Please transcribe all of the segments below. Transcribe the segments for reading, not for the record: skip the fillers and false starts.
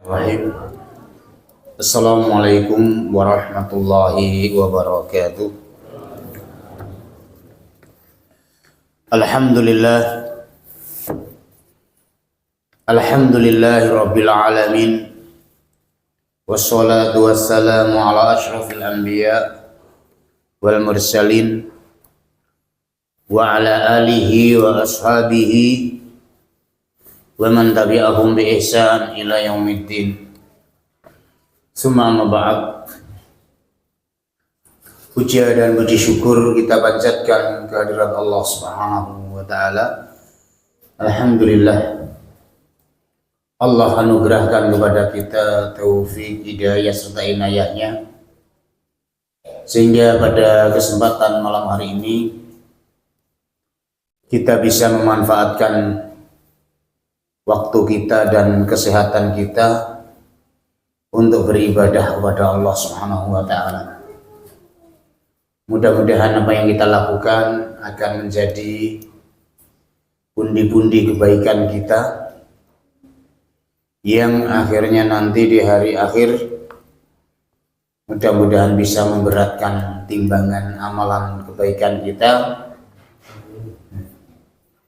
Rahim. Assalamualaikum warahmatullahi wabarakatuh. Alhamdulillah. Alhamdulillahi rabbil alamin. Wassalatu wassalamu ala asyrafil anbiya wal mursalin wa ala alihi wa ashabihi wa man tabi'ahum bi ihsan ila yaumiddin. Summa amma ba'd. Puja dan puji syukur kita panjatkan kehadirat Allah Subhanahu wa taala. Alhamdulillah, Allah anugerahkan kepada kita taufik, hidayah serta inayahnya sehingga pada kesempatan malam hari ini kita bisa memanfaatkan waktu kita dan kesehatan kita untuk beribadah kepada Allah Subhanahu wa taala. Mudah-mudahan apa yang kita lakukan akan menjadi pundi-pundi kebaikan kita yang akhirnya nanti di hari akhir mudah-mudahan bisa memberatkan timbangan amalan kebaikan kita,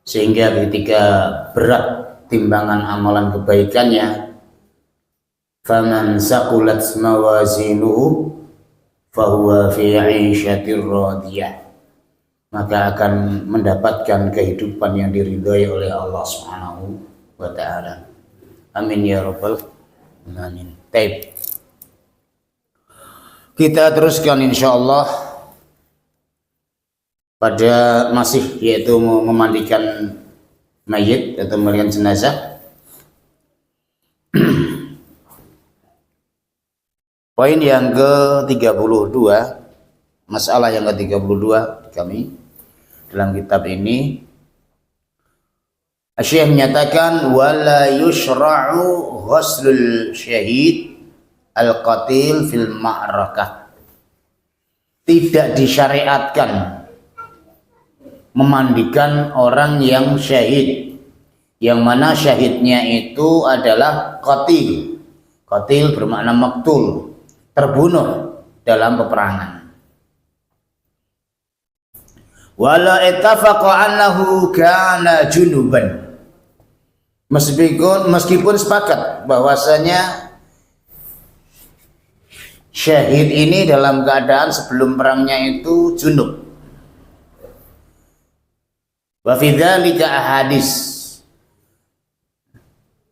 sehingga ketika berat timbangan amalan kebaikannya, faman saqulat mawazinuhu fahuwa fi 'ishatir radiyah, maka akan mendapatkan kehidupan yang diridhai oleh Allah Subhanahu wa taala. Amin ya rabbal alamin. Baik. Kita teruskan insyaallah pada masih yaitu memandikan mayit atau memandikan jenazah. Poin yang ke-32, masalah yang ke-32 kami dalam kitab ini, Syekh menyatakan wala yushra'u ghuslul syahid al-qatil fil ma'rakah. Tidak disyariatkan memandikan orang yang syahid, yang mana syahidnya itu adalah qatil. Qatil bermakna maktul, terbunuh dalam peperangan. Wala ittafaqa annahu kana junuban. Meskipun sepakat bahwasanya syahid ini dalam keadaan sebelum perangnya itu junub. Wa fi dzalika ahadits.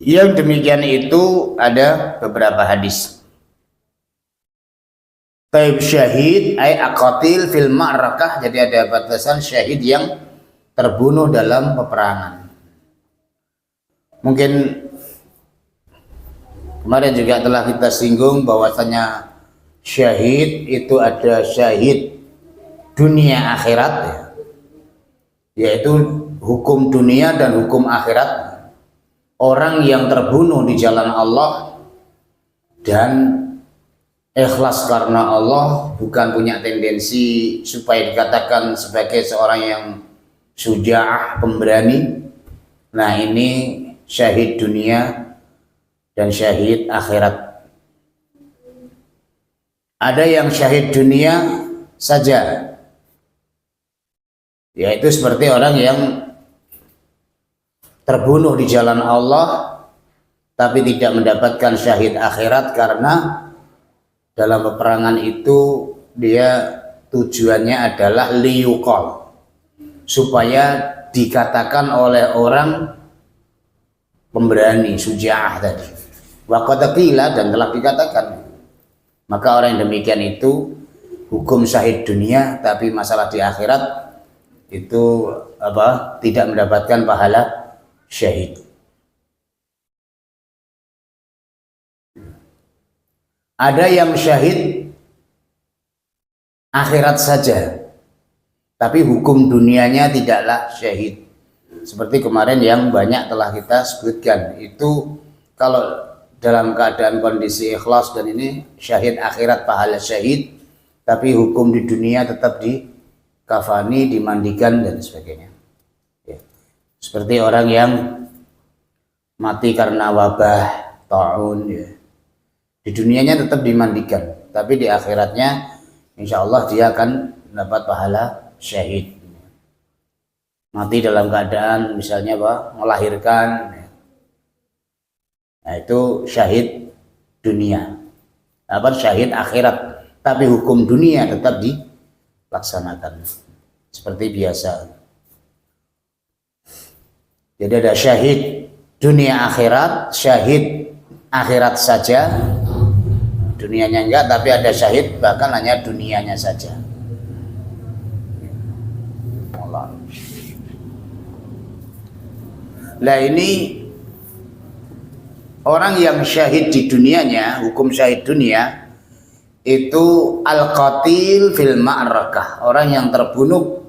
Yang demikian itu ada beberapa hadis. Taib syahid ay aqatil fil ma'rakah, jadi ada batasan syahid yang terbunuh dalam peperangan. Mungkin kemarin juga telah kita singgung bahwasanya syahid itu ada syahid dunia akhirat, yaitu hukum dunia dan hukum akhirat. Orang yang terbunuh di jalan Allah dan ikhlas karena Allah, bukan punya tendensi supaya dikatakan sebagai seorang yang syuja'ah, pemberani. Nah, ini syahid dunia dan syahid akhirat. Ada yang syahid dunia saja, yaitu seperti orang yang terbunuh di jalan Allah tapi tidak mendapatkan syahid akhirat karena dalam peperangan itu dia tujuannya adalah liyuqal, supaya dikatakan oleh orang pemberani, syuja'ah tadi. Wa qad qila, dan telah dikatakan. Maka orang yang demikian itu hukum syahid dunia, tapi masalah di akhirat itu tidak mendapatkan pahala syahid. Ada yang syahid akhirat saja, tapi hukum dunianya tidaklah syahid. Seperti kemarin yang banyak telah kita sebutkan, itu kalau dalam keadaan kondisi ikhlas dan ini syahid akhirat pahala syahid, tapi hukum di dunia tetap dikafani, dimandikan dan sebagainya. Ya. Seperti orang yang mati karena wabah taun ya. Di dunianya tetap dimandikan, tapi di akhiratnya insya Allah dia akan dapat pahala syahid. Mati dalam keadaan misalnya melahirkan, nah itu syahid dunia, syahid akhirat, tapi hukum dunia tetap dilaksanakan seperti biasa. Jadi ada syahid dunia akhirat, syahid akhirat saja, dunianya enggak, tapi ada syahid bahkan hanya dunianya saja. Nah ini orang yang syahid di dunianya, hukum syahid dunia itu al-qatil fil ma'rakah, orang yang terbunuh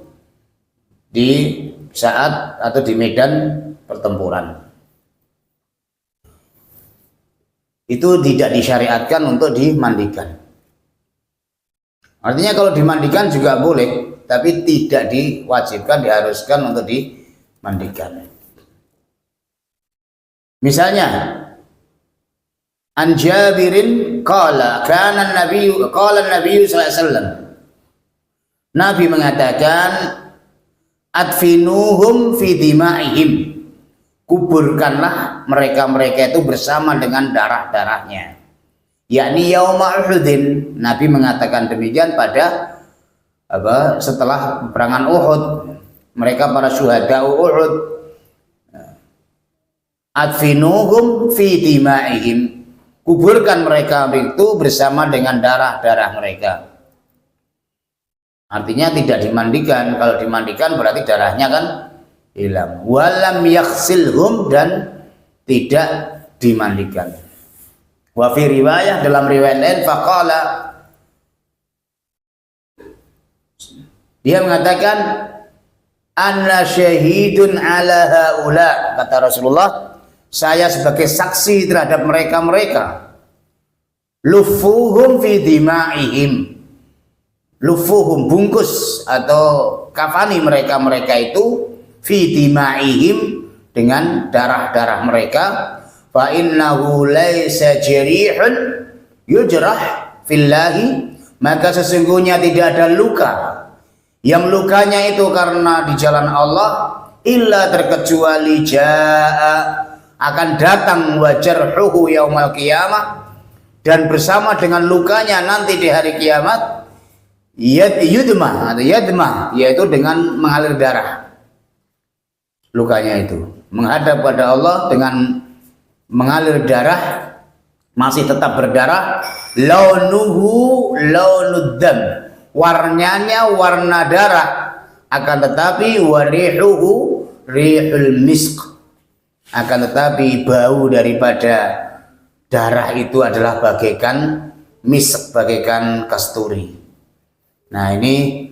di saat atau di medan pertempuran. Itu tidak disyariatkan untuk dimandikan. Artinya kalau dimandikan juga boleh, tapi tidak diwajibkan, diharuskan untuk dimandikan. Misalnya, an Jabirin qala kana Nabi sallallahu alaihi wasallam. Nabi mengatakan adfinuhum fi dima'ihim. Kuburkanlah mereka-mereka itu bersama dengan darah-darahnya. Yakni yauma Uhudin. Nabi mengatakan demikian pada setelah peperangan Uhud. Mereka para syuhada Uhud. Adfinuhum fi dima'ihim. Kuburkan mereka itu bersama dengan darah-darah mereka. Artinya tidak dimandikan. Kalau dimandikan berarti darahnya kan hilang. Walam yaghsilhum, dan tidak dimandikan. Wa fi riwayah, dalam riwayat lain, faqala, dia mengatakan anna syahidun ala haula, kata Rasulullah, saya sebagai saksi terhadap mereka-mereka. Lufuhum fi dima'ihim. Lufuhum, bungkus atau kafani mereka-mereka itu fi dima'ihim, dengan darah-darah mereka. Fa innahu laisa jarihun yujrah fillahi, maka sesungguhnya tidak ada luka yang lukanya itu karena di jalan Allah, illa terkecuali jaa, akan datang wajarhuhu yaumal qiyamah, dan bersama dengan lukanya nanti di hari kiamat yadmah atau yadmah, yaitu dengan mengalir darah. Lukanya itu menghadap pada Allah dengan mengalir darah, masih tetap berdarah. Launuhu launuddam, warnanya warna darah, akan tetapi warihuhu rihul misk, akan tetapi bau daripada darah itu adalah bagaikan misk, bagaikan kasturi. Nah ini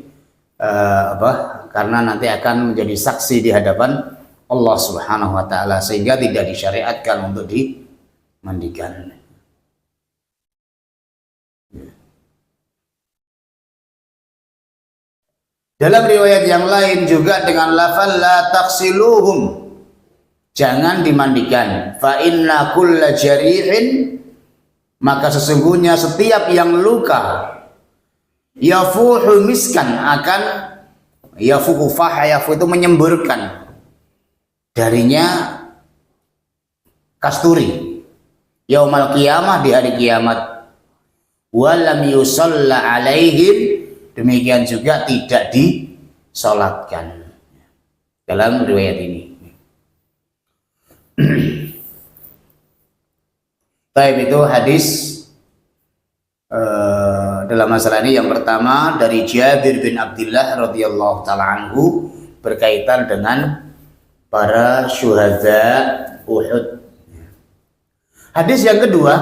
karena nanti akan menjadi saksi di hadapan Allah Subhanahu wa ta'ala, sehingga tidak disyariatkan untuk dimandikan. Dalam riwayat yang lain juga dengan lafal la taghsiluhum, jangan dimandikan. Fa inna kulla jarihin, maka sesungguhnya setiap yang luka, yafuhu miskan, akan yafuhu fahayafu, itu menyemburkan darinya kasturi yaumal qiyamah, di hari kiamat. Walam yusalla alaihim, demikian juga tidak disolatkan, dalam riwayat ini. Baik, itu hadis dalam masalah ini. Yang pertama dari Jabir bin Abdullah radhiyallahu taala anhu, berkaitan dengan para syuhada Uhud. Hadis yang kedua,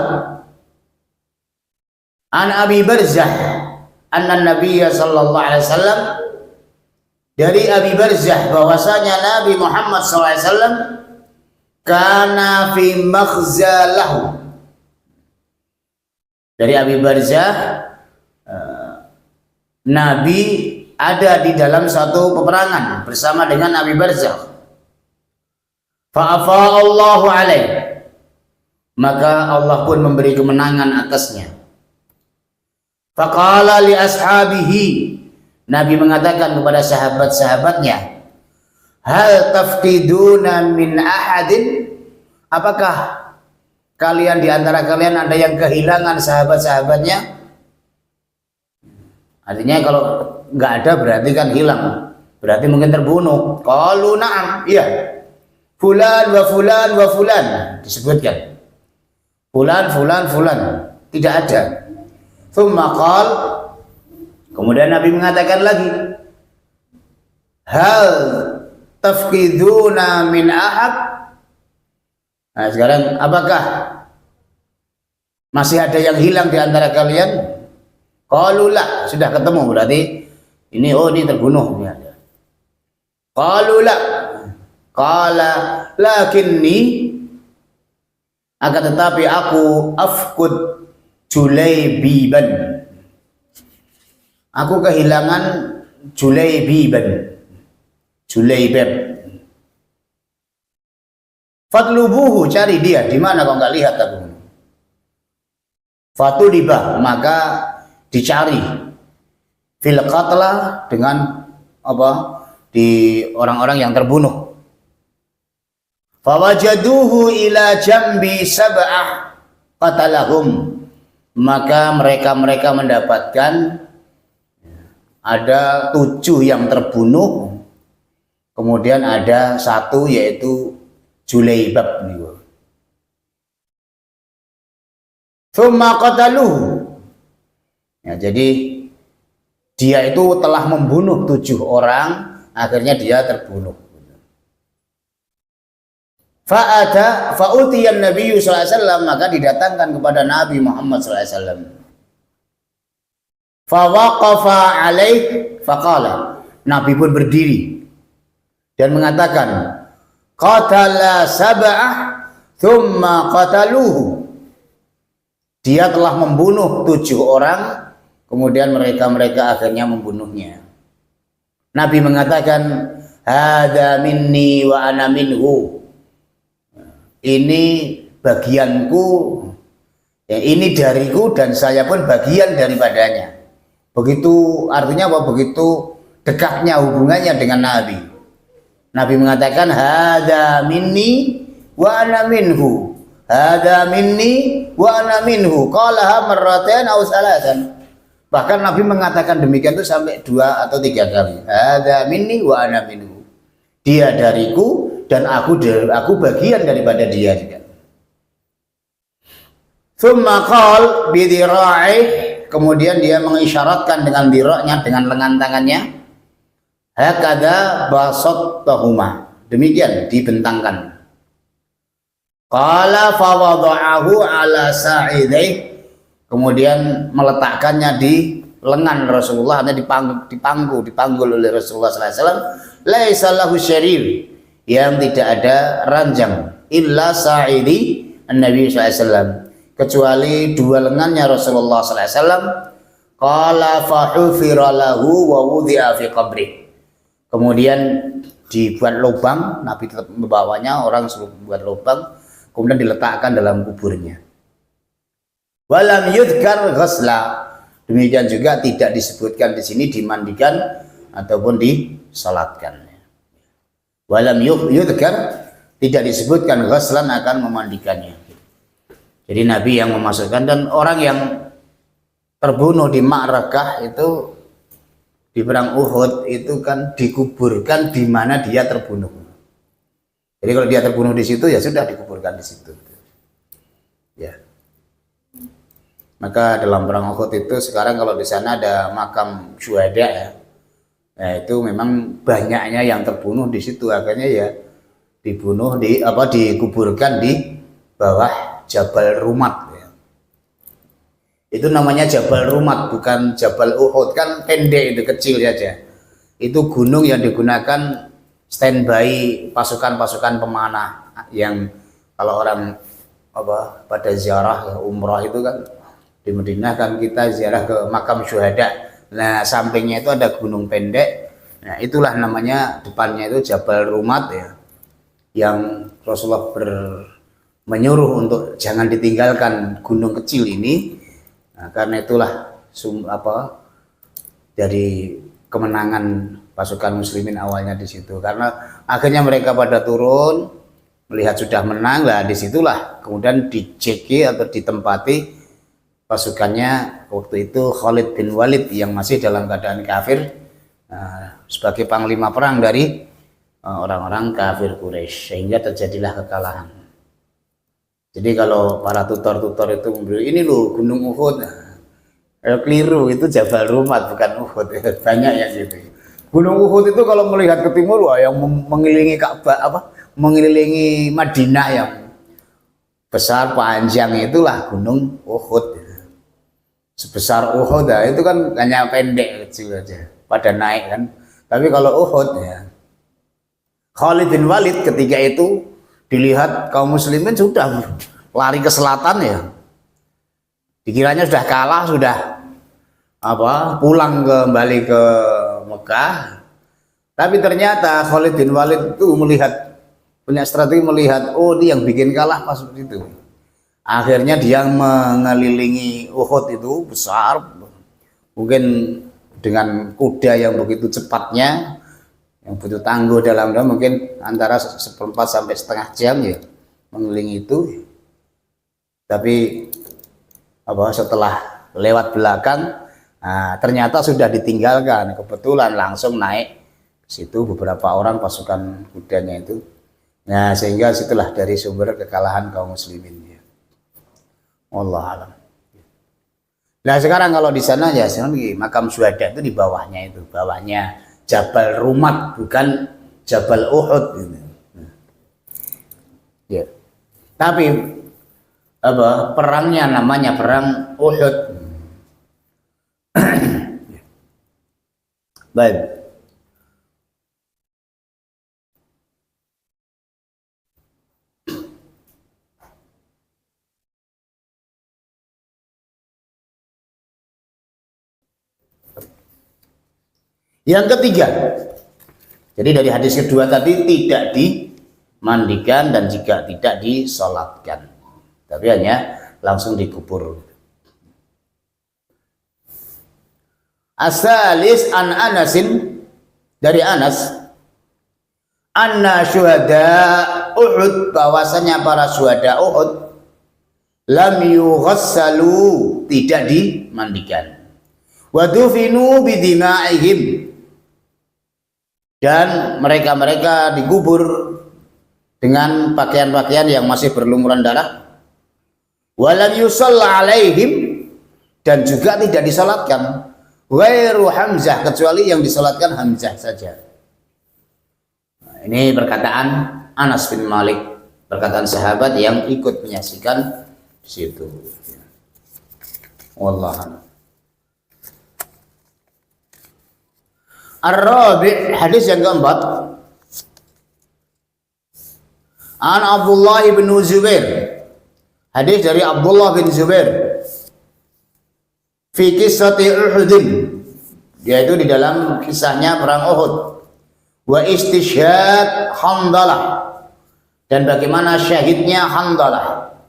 an Abi Barzah anna Nabiyya sallallahu alaihi wasallam, dari Abi Barzah bahwasanya Nabi Muhammad sallallahu alaihi wasallam kana fi makhzalahu, dari Abi Barzah Nabi ada di dalam satu peperangan bersama dengan Abi Barzah. Fa'afa Allahu alaih, maka Allah pun memberi kemenangan atasnya. Faqala li ashabihi, Nabi mengatakan kepada sahabat-sahabatnya, hal tafqiduna min ahadin, apakah kalian di antara kalian ada yang kehilangan sahabat-sahabatnya? Artinya kalau nggak ada berarti kan hilang, berarti mungkin terbunuh. Qalu na'am, iya. Fulan wa fulan wa fulan, disebutkan. Fulan, fulan, fulan, tidak ada. Tsumma qal, kemudian Nabi mengatakan lagi, hal tafqiduna min ahad. Nah, sekarang apakah masih ada yang hilang di antara kalian? Qalu la, sudah ketemu berarti ini, oh ini terbunuh. Qalu la, qala lakinni, akan tetapi aku afqud Julaybiban, aku kehilangan Julaybiban, Julaybib. Fatlubuhu, cari dia, di mana kau nggak lihat aku? Fatulibah, maka dicari. Fil qatla, dengan apa? Di orang-orang yang terbunuh. Fawajaduhu ila jambi sab'ah qatalahum, maka mereka mendapatkan ada 7 yang terbunuh, kemudian ada 1 yaitu Julaybab niku. Tsumma qataluhu. Ya, jadi dia itu telah membunuh 7 orang, akhirnya dia terbunuh. Fa'utiyan Nabi sallallahu alaihi wasallam, maka didatangkan kepada Nabi Muhammad sallallahu alaihi wasallam. Fa waqafa alaih faqala, Nabi pun berdiri dan mengatakan, qatala sab'ah thumma qataluhu, dia telah membunuh 7 orang, kemudian mereka akhirnya membunuhnya. Nabi mengatakan, hada minni wa ana minhu, ini bagianku, ya, ini dariku dan saya pun bagian daripadanya. Begitu, artinya apa? Begitu dekatnya hubungannya dengan Nabi. Nabi mengatakan, hada minni wa ana minhu, hada minni wa ana minhu, qalaha marratain aw salasan. Bahkan Nabi mengatakan demikian itu sampai 2 atau 3 kali. Hada minni wa ana minhu, dia dariku dan aku bagian daripada dia juga. Tsumma qal bi dhira'i, kemudian dia mengisyaratkan dengan dhira'nya, dengan lengan tangannya. Hakadha basattahuma, demikian dibentangkan. Qala fa wada'ahu ala sa'idai, kemudian meletakkannya di lengan Rasulullah, hanya dipanggul oleh Rasulullah sallallahu alaihi wasallam. Laisa lahu syarir, yang tidak ada ranjang, illa sa'idi an-nabi sallallahu alaihi wasallam, kecuali 2 lengannya Rasulullah sallallahu alaihi wasallam. Qala fa hufira lahu wa wudhi'a fi qabri, kemudian dibuat lubang, Nabi tetap membawanya, orang suruh buat lubang, kemudian diletakkan dalam kuburnya. Walam yudhkar ghasla, demikian juga tidak disebutkan di sini dimandikan ataupun disalatkan. Walam yudhkar, tidak disebutkan ghaslan, akan memandikannya. Jadi Nabi yang memasukkan, dan orang yang terbunuh di Ma'rakah itu, di perang Uhud itu kan dikuburkan di mana dia terbunuh. Jadi kalau dia terbunuh di situ, ya sudah dikuburkan di situ. Ya. Maka dalam perang Uhud itu sekarang kalau di sana ada makam syuhada, ya. Nah, itu memang banyaknya yang terbunuh di situ, akhirnya ya dikuburkan di bawah Jabal Rumat, ya. Itu namanya Jabal Rumat, bukan Jabal Uhud, kan pendek itu, kecil saja. Itu gunung yang digunakan standby pasukan-pasukan pemanah, yang kalau orang pada ziarah umrah itu kan di Madinah kan kita ziarah ke makam syuhada. Nah, sampingnya itu ada gunung pendek. Nah, itulah namanya, depannya itu Jabal Rumat, ya, yang Rasulullah menyuruh untuk jangan ditinggalkan gunung kecil ini. Nah, karena itulah dari kemenangan pasukan muslimin awalnya di situ, karena akhirnya mereka pada turun melihat sudah menang lah, disitulah kemudian dijeki atau ditempati pasukannya waktu itu Khalid bin Walid yang masih dalam keadaan kafir sebagai panglima perang dari orang-orang kafir Quraisy, sehingga terjadilah kekalahan. Jadi kalau para tutor-tutor itu memberi ini loh Gunung Uhud, keliru, itu Jabal Rumat bukan Uhud. Banyak ya gitu. Gunung Uhud itu kalau melihat ke timur, wah, yang mengelilingi Ka'bah mengelilingi Madinah yang besar panjang itulah Gunung Uhud. Sebesar Uhud itu kan hanya pendek kecil aja, pada naik kan. Tapi kalau Uhud ya, Khalid bin Walid ketika itu dilihat kaum muslimin sudah lari ke selatan ya, dikiranya sudah kalah, sudah pulang kembali ke Mekah. Tapi ternyata Khalid bin Walid itu punya strategi, melihat oh ini yang bikin kalah pas itu. Akhirnya dia mengelilingi Uhud itu besar, mungkin dengan kuda yang begitu cepatnya, yang butuh tangguh dalam mungkin antara 1/4 sampai setengah jam ya mengelilingi itu. Tapi setelah lewat belakang, ternyata sudah ditinggalkan. Kebetulan langsung naik ke situ beberapa orang pasukan kudanya itu. Nah, sehingga situlah dari sumber kekalahan kaum muslimin ya. Wallah alam. Nah, sekarang kalau di sana ya makam syuhada itu di bawahnya Jabal Rumat, bukan Jabal Uhud gitu. Ya. Tapi perangnya namanya perang Uhud. Baik. Yang ketiga, jadi dari hadis kedua tadi tidak dimandikan dan jika tidak disolatkan, tapi hanya langsung dikubur. Asalis an Anasin, dari Anas, anna syuhada Uhud, bahwasanya para syuhada Uhud lam yughassalu, tidak dimandikan, wa dufinu bidima'ihim, dan mereka dikubur dengan pakaian-pakaian yang masih berlumuran darah, walam yusalla alaihim, dan juga tidak disalatkan, ghairu Hamzah, kecuali yang disalatkan Hamzah saja. Nah, ini perkataan Anas bin Malik, perkataan sahabat yang ikut menyaksikan di situ. Wallahu. Ar-Rabi', hadis yang keempat, an Abdullah bin Zubair, hadis dari Abdullah bin Zubair, fi kisati Uhud, yaitu di dalam kisahnya perang Uhud, wa istishhad Handalah, dan bagaimana syahidnya Handalah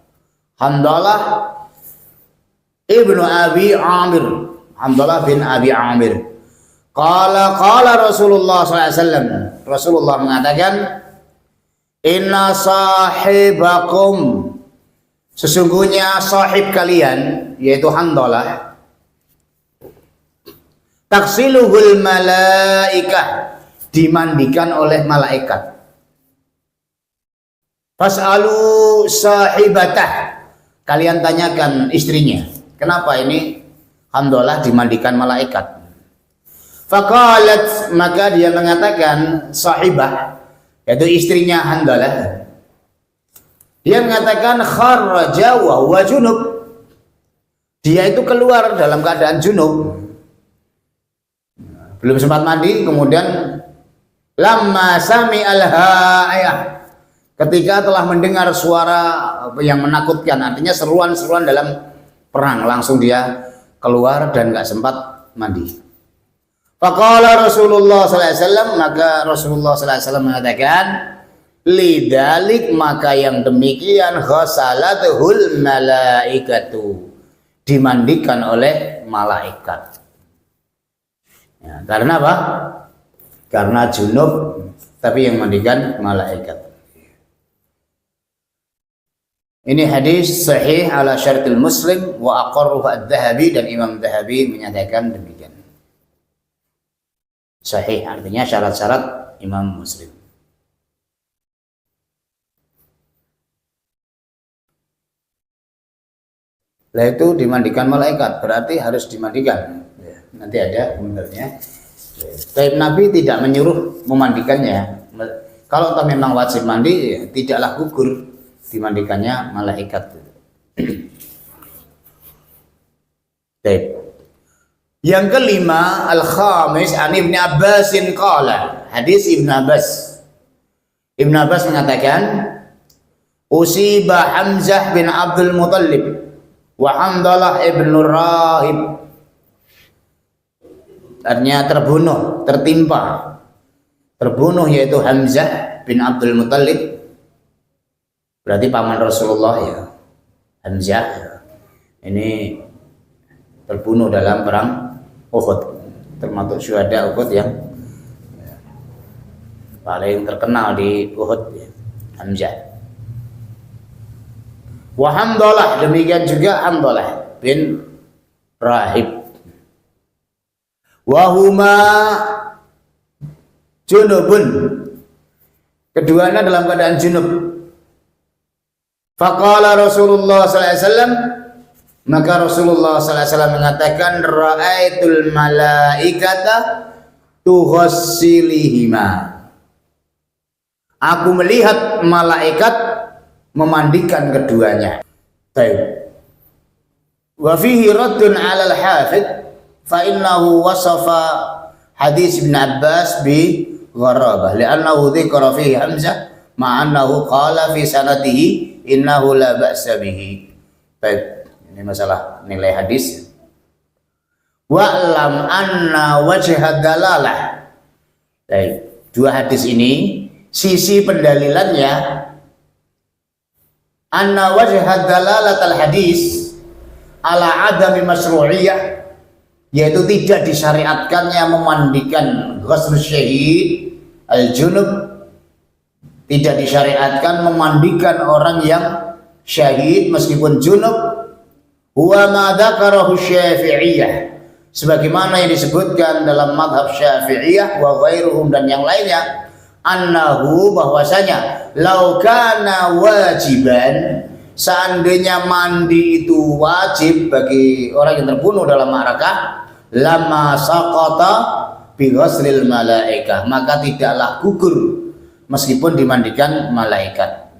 ibnu Abi Amir, Handalah bin Abi Amir. Qala Rasulullah SAW, Rasulullah mengatakan, inna sahibakum, sesungguhnya sahib kalian, yaitu Handalah, taksiluhul malaikah, dimandikan oleh malaikat. Fas'alu sahibatah, kalian tanyakan istrinya, kenapa ini Handalah dimandikan malaikat? Faqalat, maka dia mengatakan, sahibah, yaitu istrinya Handalah, dia mengatakan kharaja wa huwa junub, dia itu keluar dalam keadaan junub, belum sempat mandi. Kemudian lamma sami al-ha'iyah, ketika telah mendengar suara yang menakutkan, artinya seruan-seruan dalam perang, langsung dia keluar dan nggak sempat mandi. Faqala Rasulullah sallallahu alaihi wasallam, maka Rasulullah sallallahu alaihi wasallam mengatakan, Lidalik maka yang demikian ghasalatul malaikatu, dimandikan oleh malaikat. Ya, karena apa? Karena junub, tapi yang mandikan malaikat. Ini hadis sahih ala syaratil Muslim wa aqarruhu ad-Dhahabi, dan Imam Dhahabi menyatakan demikian. Sahih artinya syarat-syarat Imam Muslim. Lah itu dimandikan malaikat, berarti harus dimandikan. Ya, nanti ada komentarnya. Tapi Nabi tidak menyuruh memandikannya. Kalau memang wajib mandi, ya, tidaklah gugur dimandikannya malaikat. Yang kelima, al-khamis an Ibnu Abbasin qala, hadis Ibnu Abbas. Ibnu Abbas mengatakan, usiba Hamzah bin Abdul Muttalib wa Hamdalah ibnu Rahib. Artinya terbunuh yaitu Hamzah bin Abdul Muttalib, berarti paman Rasulullah ya. Hamzah ini terbunuh dalam perang Uhud, termasuk syuhada Uhud yang paling terkenal di Uhud ya, Hamzah. Wa Hamdalah, demikian juga Hamdalah bin Rahib. Wahuma junubun, keduanya dalam keadaan junub. Faqala Rasulullah sallallahu alaihi wasallam, maka Rasulullah sallallahu alaihi wasallam mengatakan, ra'aitul malaikata tughassilihima, aku melihat malaikat memandikan keduanya. Baik. Wa fihi raddun 'ala al-hafidz fa innahu wasafa hadis Ibn Abbas bi gharabah li'annahu dzikra fihi Hamzah ma'annahu qala fi sanadihi innahu la ba'sa bihi. Baik, ini masalah nilai hadis. Wa'lam anna wajha dalalah. Baik, dua hadis ini sisi pendalilannya, anna wajha dalalatal hadis ala adami masyru'iyah, yaitu tidak disyariatkannya memandikan ghusl syahid al-junub, tidak disyariatkan memandikan orang yang syahid meskipun junub. Huwa ma dzakarahu Syafi'iyah, sebagaimana yang disebutkan dalam mazhab Syafi'iyah wa ghairuhum dan yang lainnya, annahu, bahwasanya lau kana wajiban, seandainya mandi itu wajib bagi orang yang terbunuh dalam ma'rakah, lama saqata bi ghuslil malaikah, maka tidaklah gugur meskipun dimandikan malaikat.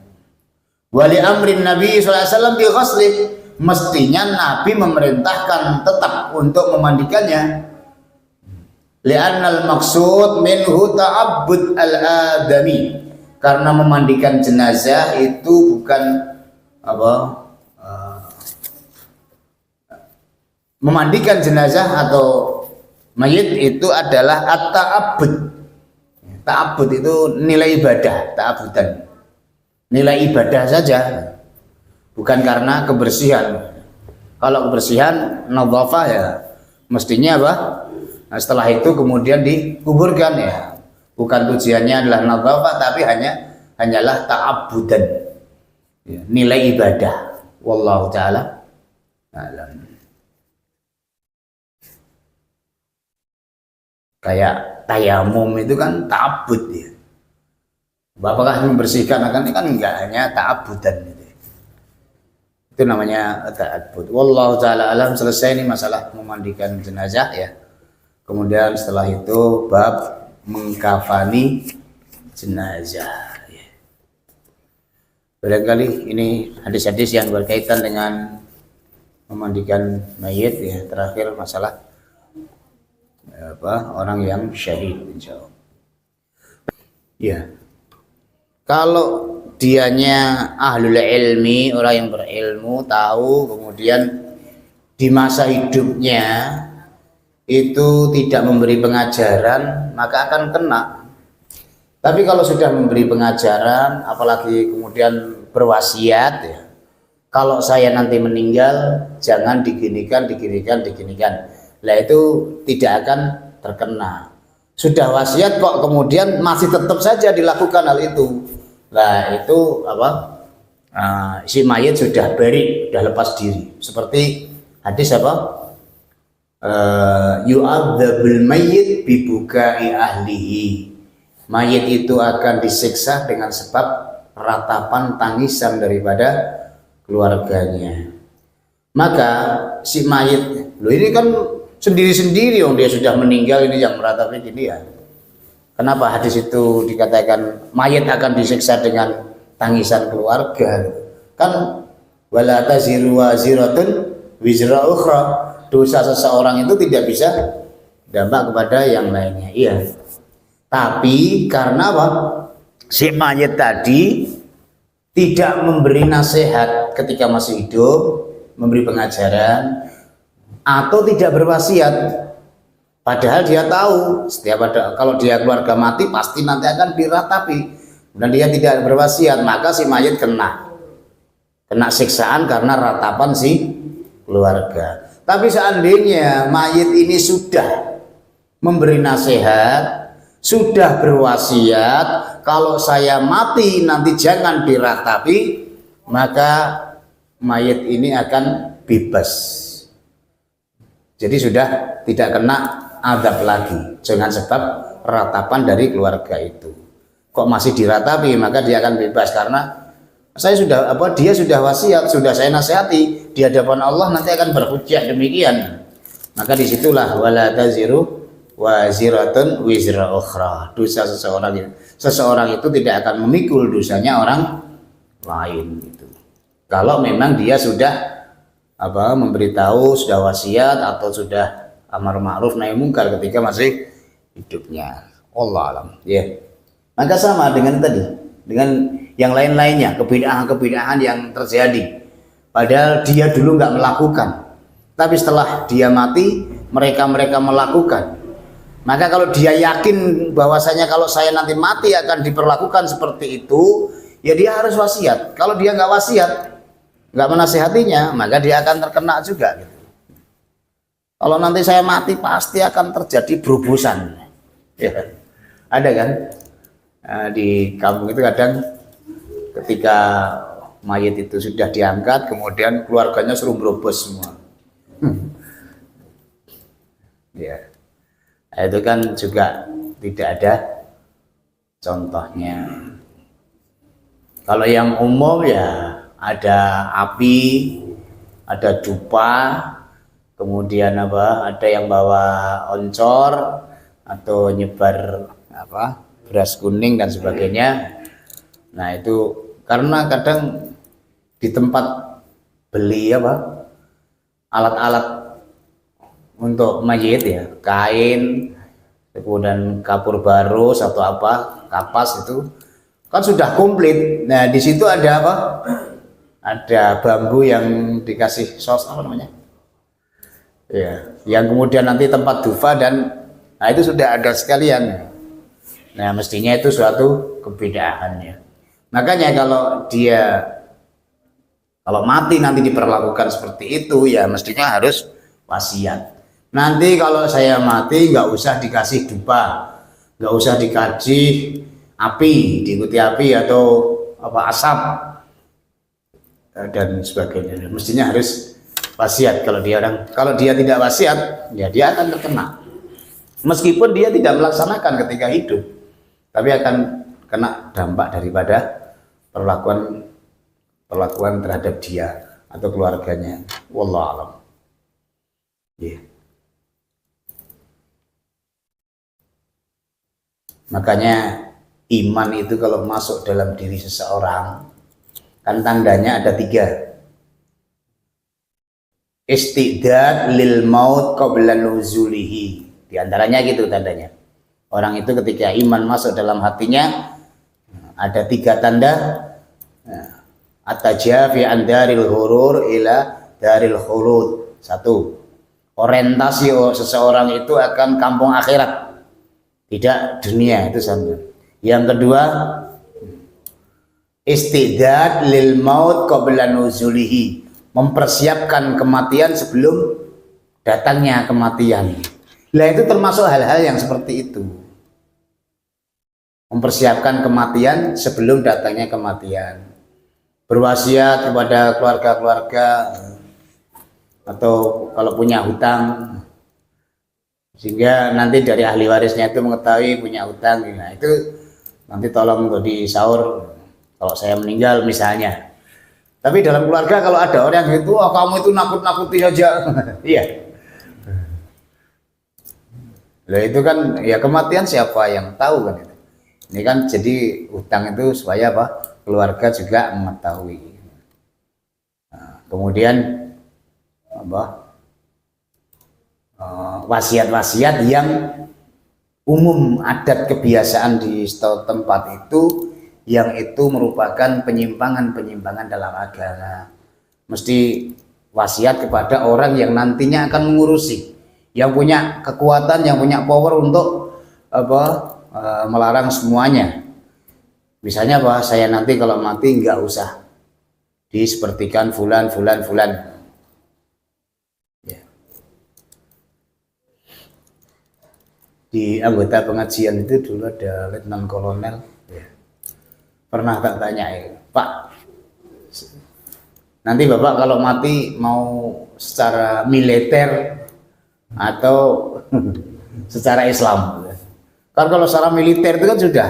Wali amrin Nabi sallallahu alaihi wasallam bi ghusli, mestinya Nabi memerintahkan tetap untuk memandikannya. Li'annal maksud minhu ta'abbud al-adami, karena memandikan jenazah itu bukan memandikan jenazah atau mayit itu adalah at-ta'abbud. Ta'abbud itu nilai ibadah, ta'abudan, nilai ibadah saja, bukan karena kebersihan. Kalau kebersihan nadhafah ya mestinya apa? Nah, setelah itu kemudian dikuburkan ya. Bukan tujuannya adalah nadhafah, tapi hanyalah ta'abudan. Ya, nilai ibadah. Wallahu taala alam. Kayak tayamum itu kan ta'abud ya. Apakah membersihkan akan kan enggak, hanya ta'abudan gitu. Itu namanya ta'abbud. Wallahu taala alam. Selesai ini masalah memandikan jenazah ya. Kemudian setelah itu bab mengkafani jenazah. Barangkali ini hadis-hadis yang berkaitan dengan memandikan mayit ya. Terakhir masalah orang yang syahid, insyaallah. Ya. Kalau dianya ahlul ilmi, orang yang berilmu, tahu, kemudian di masa hidupnya itu tidak memberi pengajaran, maka akan kena. Tapi kalau sudah memberi pengajaran, apalagi kemudian berwasiat, ya, kalau saya nanti meninggal, jangan diginikan, lah itu tidak akan terkena. Sudah wasiat kok kemudian masih tetap saja dilakukan hal itu, lah itu apa? Si mayit sudah beri, sudah lepas diri. Seperti hadis apa? Yu'adzabul mayyit bibukai ahlihi. Mayit itu akan disiksa dengan sebab ratapan tangisan daripada keluarganya. Maka si mayit, loh ini kan sendiri-sendiri, dia sudah meninggal, ini yang meratapi gini ya. Kenapa hadis itu dikatakan mayit akan disiksa dengan tangisan keluarga? Kan wala taziru waziratun wizra ukhra. Dosa seseorang itu tidak bisa dampak kepada yang lainnya. Iya. Tapi karena apa? Si mayit tadi tidak memberi nasihat ketika masih hidup, memberi pengajaran, atau tidak berwasiat, padahal dia tahu setiap ada kalau dia keluarga mati pasti nanti akan diratapi, dan dia tidak berwasiat, maka si mayit kena siksaan karena ratapan si keluarga. Tapi seandainya mayit ini sudah memberi nasihat, sudah berwasiat, kalau saya mati nanti jangan diratapi, maka mayit ini akan bebas. Jadi sudah tidak kena azab lagi dengan sebab ratapan dari keluarga itu. Kok masih diratapi, maka dia akan bebas karena saya sudah dia sudah wasiat, sudah saya nasihati di hadapan Allah, nanti akan berhujjah demikian. Maka disitulah wala taziru waziratun wizra ukhra. Dosa seseorang itu tidak akan memikul dosanya orang lain gitu. Kalau memang dia sudah memberitahu, sudah wasiat atau sudah amar ma'ruf nahi mungkar ketika masih hidupnya. Allah alam. Ya. Maka sama dengan tadi, dengan yang lain-lainnya, kebid'ahan yang terjadi. Padahal dia dulu nggak melakukan, tapi setelah dia mati, mereka melakukan. Maka kalau dia yakin bahwasanya kalau saya nanti mati akan diperlakukan seperti itu, ya dia harus wasiat. Kalau dia nggak wasiat, nggak menasihatinya, maka dia akan terkena juga gitu. Kalau nanti saya mati pasti akan terjadi berubusan ya. Ada kan di kampung itu kadang ketika mayit itu sudah diangkat kemudian keluarganya suruh berobos semua ya, itu kan juga tidak ada contohnya. Kalau yang umum ya ada api, ada dupa, kemudian ada yang bawa oncor atau nyebar beras kuning dan sebagainya. Nah itu karena kadang di tempat beli alat-alat untuk mayit ya, kain, kemudian kapur barus atau kapas itu kan sudah komplit. Nah di situ ada ada bambu yang dikasih sos ya, yang kemudian nanti tempat dufa nah itu sudah ada sekalian. Nah mestinya itu suatu kebid'ahan. Makanya kalau mati nanti diperlakukan seperti itu ya mestinya harus wasiat. Nanti kalau saya mati nggak usah dikasih dupa, nggak usah dikasih api, diikuti api atau asap dan sebagainya. Mestinya harus wasiat. Kalau dia tidak wasiat, ya dia akan terkena. Meskipun dia tidak melaksanakan ketika hidup, tapi akan kena dampak daripada perlakuan terhadap dia atau keluarganya. Wallahu a'lam. Yeah. Makanya iman itu kalau masuk dalam diri seseorang kan tandanya ada 3. Istidad lil maut qabla nuzulihi. Di antaranya gitu tandanya. Orang itu ketika iman masuk dalam hatinya ada 3 tanda. At-tajafi an daril hurur ila daril khulud. 1. Orientasi seseorang itu akan kampung akhirat, tidak dunia, itu sama. Yang kedua, istidad lil maut qabla nuzulihi, mempersiapkan kematian sebelum datangnya kematian. Nah, itu termasuk hal-hal yang seperti itu. Mempersiapkan kematian sebelum datangnya kematian. Berwasiat kepada keluarga-keluarga, atau kalau punya hutang, sehingga nanti dari ahli warisnya itu mengetahui punya hutang. Nah, itu nanti tolong untuk disaur kalau saya meninggal misalnya. Tapi dalam keluarga kalau ada orang yang itu, oh kamu itu nakut-nakuti aja. Iya. Lah itu kan ya kematian siapa yang tahu kan itu. Ini kan jadi hutang itu supaya apa? Keluarga juga mengetahui. Nah, kemudian apa? Wasiat-wasiat yang umum, adat kebiasaan di suatu tempat itu, yang itu merupakan penyimpangan-penyimpangan dalam agama. Mesti wasiat kepada orang yang nantinya akan mengurusi, yang punya kekuatan, yang punya power untuk melarang semuanya. Misalnya bahwa saya nanti kalau mati nggak usah disepertikan fulan. Ya. Di anggota pengajian itu dulu ada letnan kolonel. Ya. Pernah tak tanya, Pak, nanti Bapak kalau mati mau secara militer atau secara Islam? Kan kalau secara militer itu kan sudah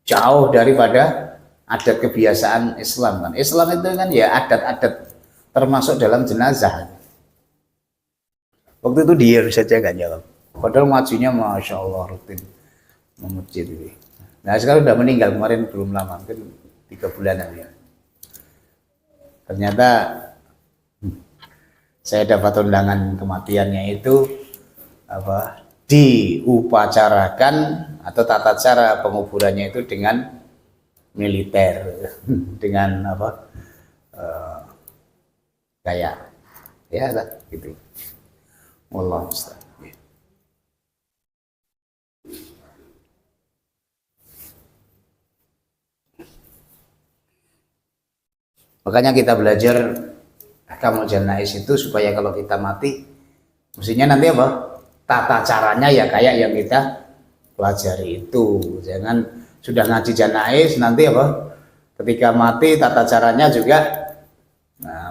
jauh daripada adat kebiasaan Islam kan. Islam itu kan ya adat-adat termasuk dalam jenazah. Waktu itu dia saja nggak jawab. Padahal majunya masya Allah rutin memasjid itu. Nah sekarang udah meninggal kemarin belum lama, mungkin 3 bulanan ya. Ternyata saya dapat undangan kematiannya itu diupacarakan atau tata cara penguburannya itu dengan militer, dengan kayak ya gitu. Wallahu musta'an. Makanya kita belajar ahkamul janais itu supaya kalau kita mati, mestinya nanti tata caranya ya kayak yang kita pelajari itu. Jangan sudah ngaji janais nanti ketika mati tata caranya juga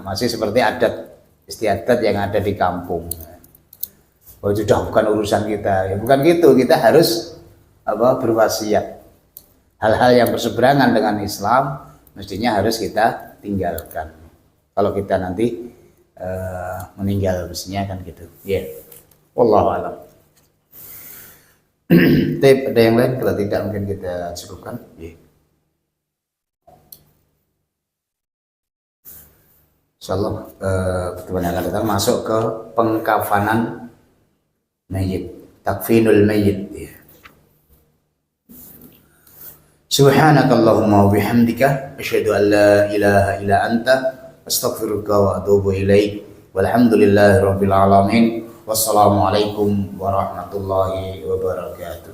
masih seperti adat istiadat yang ada di kampung. Oh, itu sudah bukan urusan kita. Ya bukan gitu, kita harus berwasiat. Hal-hal yang berseberangan dengan Islam mestinya harus kita tinggalkan. Kalau kita nanti meninggal mestinya kan gitu. Ya. Yeah. Wallahu a'lam. Ada yang lain? Kalau tidak mungkin kita cukupkan. Yeah. Insyaallah pertemuan yang akan datang masuk ke pengkafanan mayit, takfinul mayit. Yeah. Subhanakallahumma wa bihamdika asyhadu an la ilaha illa anta astaghfiruka wa atubu ilaik. Walhamdulillahirabbil alamin. Wassalamualaikum warahmatullahi wabarakatuh.